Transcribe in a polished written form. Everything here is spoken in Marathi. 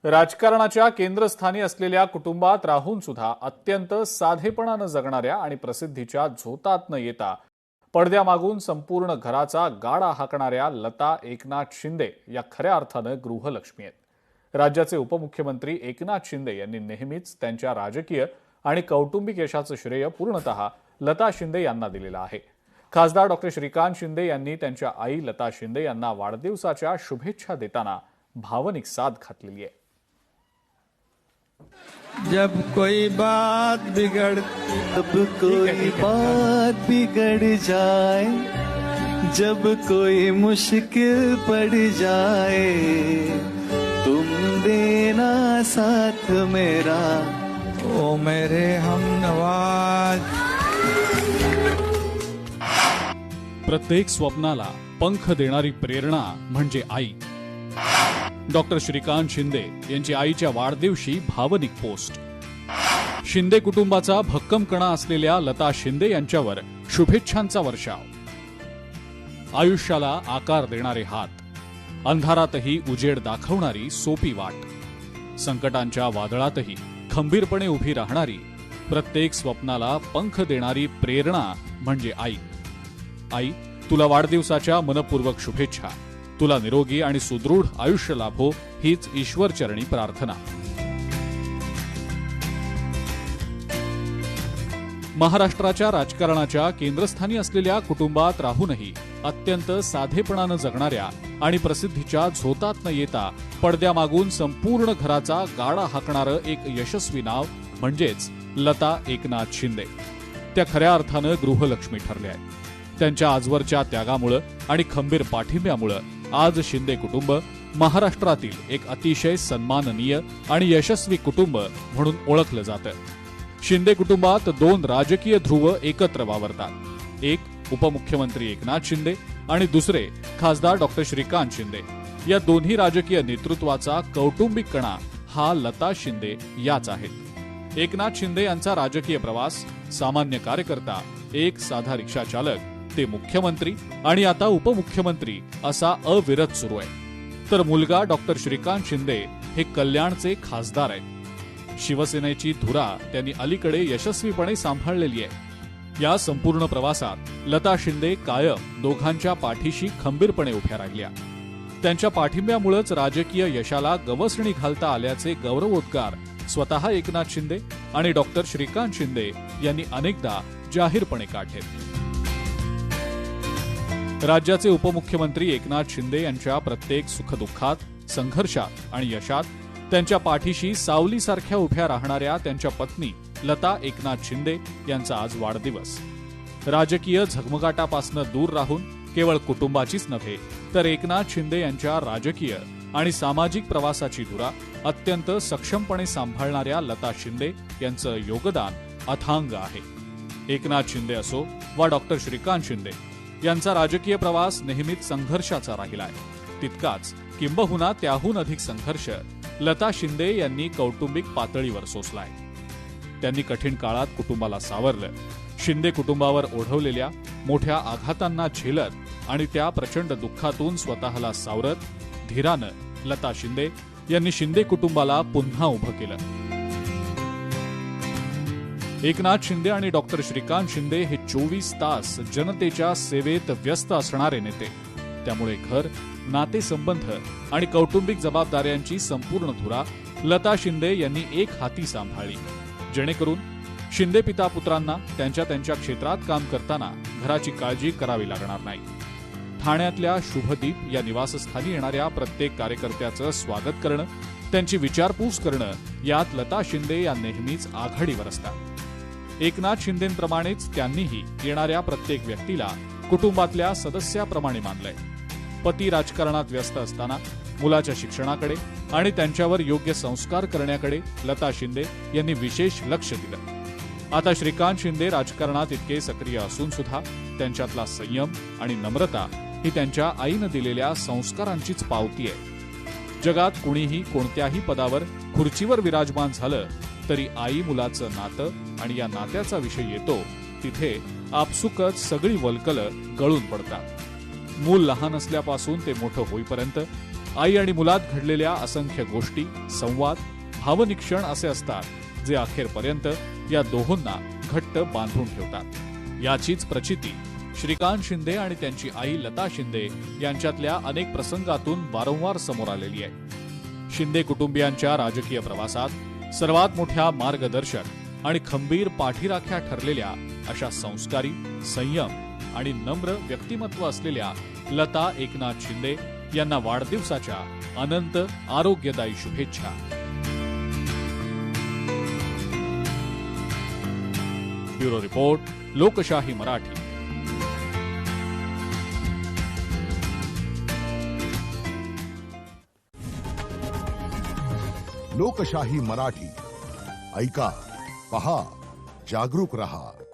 राजकारणाच्या केंद्रस्थानी असलेल्या कुटुंबात राहून सुद्धा अत्यंत साधेपणानं जगणाऱ्या आणि प्रसिद्धीच्या झोतात न येता पडद्यामागून संपूर्ण घराचा गाडा हाकणाऱ्या लता एकनाथ शिंदे या खऱ्या अर्थानं गृहलक्ष्मी आहेत। राज्याचे उपमुख्यमंत्री एकनाथ शिंदे यांनी नेहमीच त्यांच्या राजकीय आणि कौटुंबिक यशाचं श्रेय पूर्णतः लता शिंदे यांना दिलेलं आहे। खासदार डॉ. श्रीकांत शिंदे यांनी त्यांच्या आई लता शिंदे यांना वाढदिवसाच्या शुभेच्छा देताना भावनिक साद घातलेली आहे। जब कोई बात बिगड़ जाए, जब कोई मुश्किल पड़ जाए, तुम देना साथ मेरा, ओ मेरे हमनवाज। प्रत्येक स्वप्नाला पंख देणारी प्रेरणा म्हणजे आई। डॉक्टर श्रीकांत शिंदे यांची आईच्या वाढदिवशी भावनिक पोस्ट। शिंदे कुटुंबाचा भक्कम कणा असलेल्या लता शिंदे यांच्यावर शुभेच्छांचा वर्षाव। आयुष्याला आकार देणारे हात, अंधारातही उजेड दाखवणारी सोपी वाट, संकटांच्या वादळातही खंबीरपणे उभी राहणारी, प्रत्येक स्वप्नाला पंख देणारी प्रेरणा म्हणजे आई। आई, तुला वाढदिवसाच्या मनपूर्वक शुभेच्छा। तुला निरोगी आणि सुदृढ आयुष्य लाभो हीच ईश्वरचरणी प्रार्थना। महाराष्ट्राच्या राजकारणाच्या केंद्रस्थानी असलेल्या कुटुंबात राहूनही अत्यंत साधेपणानं जगणाऱ्या आणि प्रसिद्धीच्या झोतात न येता पडद्यामागून संपूर्ण घराचा गाडा हाकणारं एक यशस्वी नाव म्हणजेच लता एकनाथ शिंदे। त्या खऱ्या अर्थानं गृहलक्ष्मी ठरल्या आहेत। त्यांच्या आजवरच्या त्यागामुळे आणि खंबीर पाठिंब्यामुळे आज शिंदे कुटुंब महाराष्ट्रातील एक अतिशय सन्माननीय आणि यशस्वी कुटुंब म्हणून ओळखलं जातं। शिंदे कुटुंबात दोन राजकीय ध्रुव एकत्र वावरतात, एक उपमुख्यमंत्री एकनाथ शिंदे आणि दुसरे खासदार डॉ. श्रीकांत शिंदे। या दोन्ही राजकीय नेतृत्वाचा कौटुंबिक कणा हा लता शिंदे याच आहेत। एकनाथ शिंदे यांचा राजकीय प्रवास सामान्य कार्यकर्ता, एक साधा रिक्षा चालक ते मुख्यमंत्री आणि आता उपमुख्यमंत्री असा अविरत सुरू आहे। तर मुलगा डॉ. श्रीकांत शिंदे हे कल्याणचे खासदार आहेत। शिवसेनेची धुरा त्यांनी अलीकडे यशस्वीपणे सांभाळलेली आहे। या संपूर्ण प्रवासात लता शिंदे कायम दोघांच्या पाठीशी खंबीरपणे उभ्या राहिल्या। त्यांच्या पाठिंब्यामुळेच राजकीय यशाला गवसणी घालता आल्याचे गौरवोद्गार स्वतः एकनाथ शिंदे आणि डॉ. श्रीकांत शिंदे यांनी अनेकदा जाहीरपणे काढले। राज्याचे उपमुख्यमंत्री एकनाथ शिंदे यांच्या प्रत्येक सुखदुःखात, संघर्षात आणि यशात त्यांच्या पाठीशी सावलीसारख्या उभ्या राहणाऱ्या त्यांच्या पत्नी लता एकनाथ शिंदे यांचा आज वाढदिवस। राजकीय झगमगाटापासून दूर राहून केवळ कुटुंबाचीच नव्हे तर एकनाथ शिंदे यांच्या राजकीय आणि सामाजिक प्रवासाची धुरा अत्यंत सक्षमपणे सांभाळणाऱ्या लता शिंदे यांचं योगदान अथांग आहे। एकनाथ शिंदे असो वा डॉ. श्रीकांत शिंदे यांचा राजकीय प्रवास नेहमीच संघर्षाचा राहिलाय। तितकाच किंबहुना त्याहून अधिक संघर्ष लता शिंदे यांनी कौटुंबिक पातळीवर सोसलाय। त्यांनी कठीण काळात कुटुंबाला सावरलं, शिंदे कुटुंबावर ओढवलेल्या मोठ्या आघातांना झेलत आणि त्या प्रचंड दुःखातून स्वतःला सावरत धीरानं लता शिंदे यांनी शिंदे कुटुंबाला पुन्हा उभं केलं। एकनाथ शिंदे आणि डॉ. श्रीकांत शिंदे हे 24 तास जनतेच्या सेवेत व्यस्त असणारे नेते। त्यामुळे घर, नातेसंबंध आणि कौटुंबिक जबाबदाऱ्यांची संपूर्ण धुरा लता शिंदे यांनी एक हाती सांभाळली, जेणेकरून शिंदे पिता पुत्रांना त्यांच्या त्यांच्या क्षेत्रात काम करताना घराची काळजी करावी लागणार नाही। ठाण्यातल्या शुभदीप या निवासस्थानी येणाऱ्या प्रत्येक कार्यकर्त्याचं स्वागत करणं, त्यांची विचारपूस करणं यात लता शिंदे या नेहमीच आघाडीवर असतात। एकनाथ शिंदेंप्रमाणेच त्यांनीही येणाऱ्या प्रत्येक व्यक्तीला कुटुंबातल्या सदस्याप्रमाणे मानलंय। पती राजकारणात व्यस्त असताना मुलाच्या शिक्षणाकडे आणि त्यांच्यावर योग्य संस्कार करण्याकडे लता शिंदे यांनी विशेष लक्ष दिलं। आता श्रीकांत शिंदे राजकारणात इतके सक्रिय असून सुद्धा त्यांच्यातला संयम आणि नम्रता ही त्यांच्या आईनं दिलेल्या संस्कारांचीच पावती आहे। जगात कुणीही कोणत्याही पदावर खुर्चीवर विराजमान झालं तरी आई मुलाचं नातं आणि या नात्याचा विषय येतो तिथे आपसुकच सगळी वल्कलं गळून पडतात। मूल लहान असल्यापासून ते मोठं होईपर्यंत आई आणि मुलात घडलेल्या असंख्य गोष्टी, संवाद, भावनिक्षण असे असतात जे अखेरपर्यंत या दोहोंना घट्ट बांधून ठेवतात. याचीच प्रचिती श्रीकांत शिंदे आणि त्यांची आई लता शिंदे यांच्यातल्या अनेक प्रसंगातून वारंवार समोर आलेली आहे. शिंदे कुटुंबियांच्या राजकीय प्रवासात सर्वात मोठ्या मार्गदर्शक आणि खंबीर पाठीराख्या ठरलेल्या अशा संस्कारी, संयम आणि नम्र व्यक्तिमत्व असलेल्या लता एकनाथ शिंदे यांना वाढदिवसाच्या अनंत आरोग्यदायी शुभेच्छा. ब्युरो रिपोर्ट, लोकशाही मराठी. लोकशाही मराठी ऐका, पहा, जागरूक रहा.